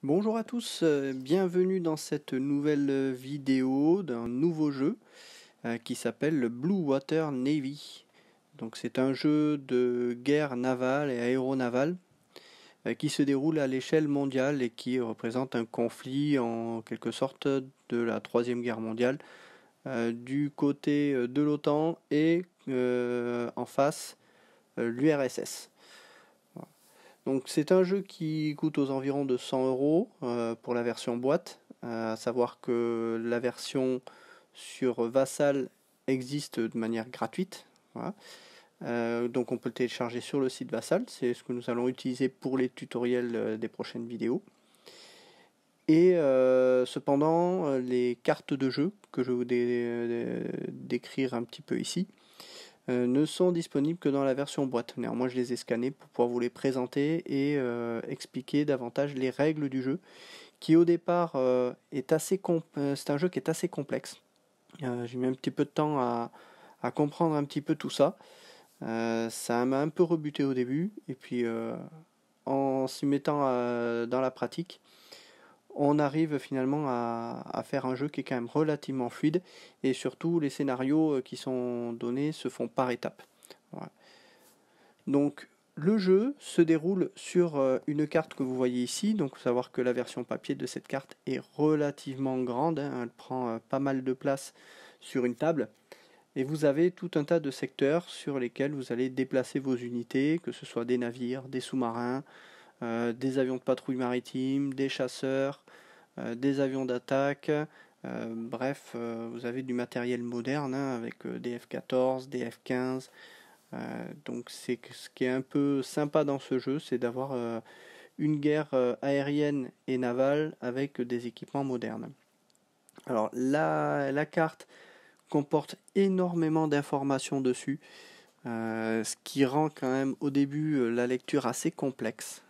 Bonjour à tous, bienvenue dans cette nouvelle vidéo d'un nouveau jeu qui s'appelle le Blue Water Navy. Donc c'est un jeu de guerre navale et aéronavale qui se déroule à l'échelle mondiale et qui représente un conflit en quelque sorte de la Troisième Guerre mondiale du côté de l'OTAN et en face l'URSS. Donc c'est un jeu qui coûte aux environs de 100 € pour la version boîte, à savoir que la version sur Vassal existe de manière gratuite. Voilà. Donc on peut le télécharger sur le site Vassal, c'est ce que nous allons utiliser pour les tutoriels des prochaines vidéos. Et cependant, les cartes de jeu, que je vais vous décrire un petit peu ici, ne sont disponibles que dans la version boîte. Néanmoins, je les ai scannés pour pouvoir vous les présenter et expliquer davantage les règles du jeu, qui au départ est c'est un jeu qui est assez complexe. J'ai mis un petit peu de temps à comprendre un petit peu tout ça. Ça m'a un peu rebuté au début, et puis en s'y mettant dans la pratique, on arrive finalement à faire un jeu qui est quand même relativement fluide, et surtout les scénarios qui sont donnés se font par étapes. Voilà. Donc le jeu se déroule sur une carte que vous voyez ici, donc il faut savoir que la version papier de cette carte est relativement grande, hein, elle prend pas mal de place sur une table, et vous avez tout un tas de secteurs sur lesquels vous allez déplacer vos unités, que ce soit des navires, des sous-marins, des avions de patrouille maritime, des chasseurs, des avions d'attaque, bref, vous avez du matériel moderne hein, avec des F-14, des F-15. Donc c'est ce qui est un peu sympa dans ce jeu, c'est d'avoir une guerre aérienne et navale avec des équipements modernes. Alors la carte comporte énormément d'informations dessus, ce qui rend quand même au début la lecture assez complexe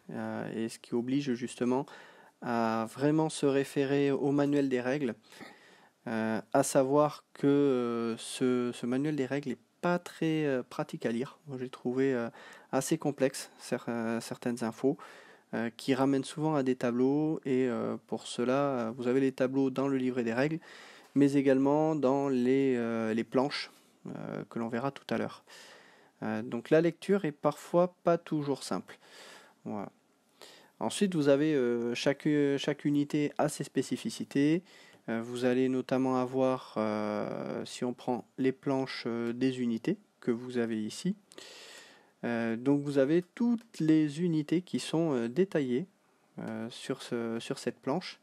et ce qui oblige justement à vraiment se référer au manuel des règles, à savoir que ce manuel des règles est pas très pratique à lire. Moi, j'ai trouvé assez complexe certaines infos qui ramènent souvent à des tableaux, et pour cela vous avez les tableaux dans le livret des règles, mais également dans les planches que l'on verra tout à l'heure. Donc la lecture est parfois pas toujours simple. Voilà. Ensuite, vous avez chaque unité a ses spécificités. Vous allez notamment avoir, si on prend les planches des unités que vous avez ici, donc vous avez toutes les unités qui sont détaillées sur cette planche,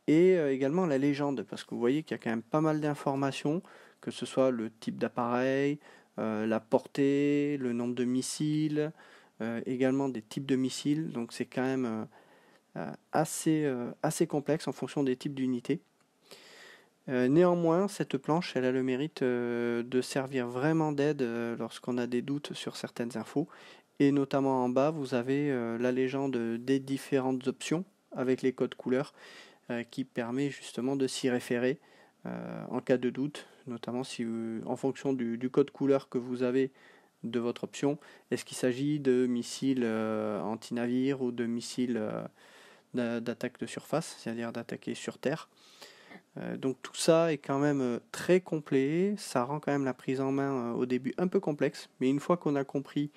et également la légende, parce que vous voyez qu'il y a quand même pas mal d'informations, que ce soit le type d'appareil, la portée, le nombre de missiles, également des types de missiles, donc c'est quand même assez complexe en fonction des types d'unités. Néanmoins, cette planche, elle a le mérite de servir vraiment d'aide lorsqu'on a des doutes sur certaines infos, et notamment en bas, vous avez la légende des différentes options avec les codes couleurs qui permet justement de s'y référer en cas de doute, notamment si en fonction du code couleur que vous avez de votre option, est-ce qu'il s'agit de missiles anti-navires ou de missiles d'attaque de surface, c'est-à-dire d'attaquer sur terre. Donc tout ça est quand même très complet, ça rend quand même la prise en main au début un peu complexe, mais une fois qu'on a compris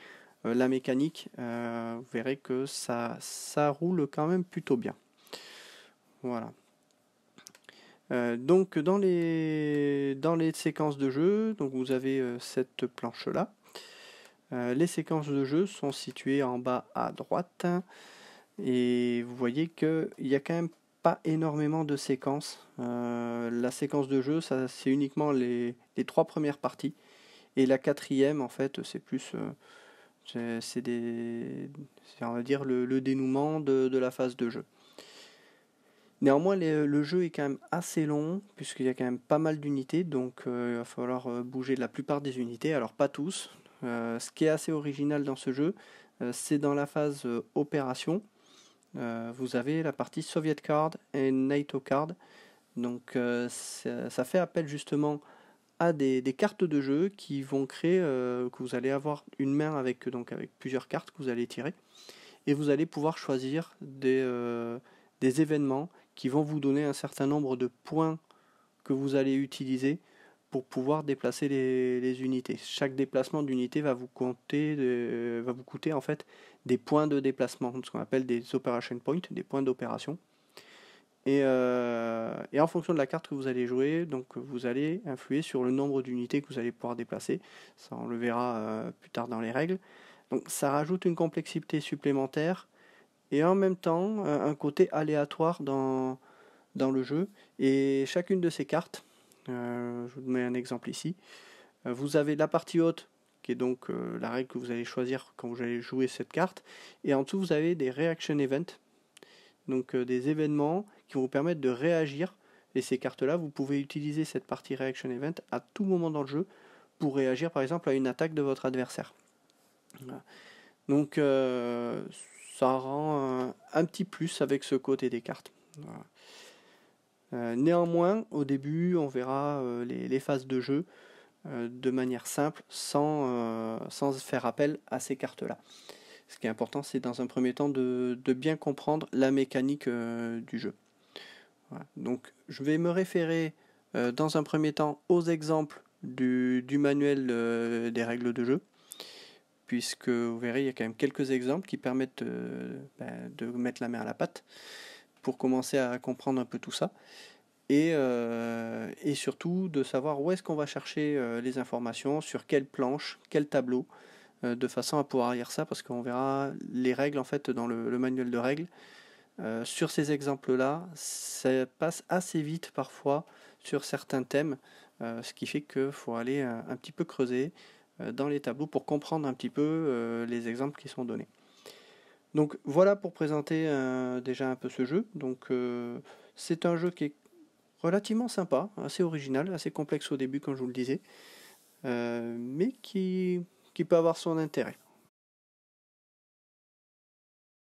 la mécanique, vous verrez que ça roule quand même plutôt bien. Voilà. Donc dans les séquences de jeu, donc vous avez cette planche là. Les séquences de jeu sont situées en bas à droite, et vous voyez qu'il y a quand même pas énormément de séquences. La séquence de jeu, ça c'est uniquement les 3 premières parties, et la 4e en fait c'est plus c'est on va dire le dénouement de la phase de jeu. Néanmoins, le jeu est quand même assez long, puisqu'il y a quand même pas mal d'unités, donc il va falloir bouger la plupart des unités, alors pas tous. Ce qui est assez original dans ce jeu, c'est dans la phase opération, vous avez la partie Soviet Card et NATO Card, donc ça fait appel justement à des cartes de jeu qui vont créer, que vous allez avoir une main avec plusieurs cartes que vous allez tirer, et vous allez pouvoir choisir des événements qui vont vous donner un certain nombre de points que vous allez utiliser pour pouvoir déplacer les unités. Chaque déplacement d'unité va vous coûter en fait des points de déplacement, ce qu'on appelle des operation points, des points d'opération. Et en fonction de la carte que vous allez jouer, donc vous allez influer sur le nombre d'unités que vous allez pouvoir déplacer. Ça, on le verra plus tard dans les règles. Donc ça rajoute une complexité supplémentaire et en même temps un côté aléatoire dans le jeu. Et chacune de ces cartes, je vous mets un exemple ici, vous avez la partie haute qui est donc la règle que vous allez choisir quand vous allez jouer cette carte, et en dessous vous avez des reaction events, donc des événements qui vont vous permettre de réagir, et ces cartes là vous pouvez utiliser cette partie reaction event à tout moment dans le jeu pour réagir par exemple à une attaque de votre adversaire. Voilà. Donc ça rend un petit plus avec ce côté des cartes. Voilà. Néanmoins, au début, on verra les phases de jeu de manière simple, sans faire appel à ces cartes-là. Ce qui est important, c'est dans un premier temps de bien comprendre la mécanique du jeu. Voilà. Donc, je vais me référer dans un premier temps aux exemples du manuel des règles de jeu, puisque vous verrez, il y a quand même quelques exemples qui permettent de mettre la main à la pâte pour commencer à comprendre un peu tout ça. Et surtout de savoir où est-ce qu'on va chercher les informations, sur quelle planche, quel tableau, de façon à pouvoir lire ça, parce qu'on verra les règles en fait dans le manuel de règles. Sur ces exemples-là, ça passe assez vite parfois sur certains thèmes, ce qui fait qu'il faut aller un petit peu creuser dans les tableaux pour comprendre un petit peu les exemples qui sont donnés. Donc voilà pour présenter déjà un peu ce jeu. Donc c'est un jeu qui est relativement sympa, assez original, assez complexe au début comme je vous le disais, mais qui peut avoir son intérêt.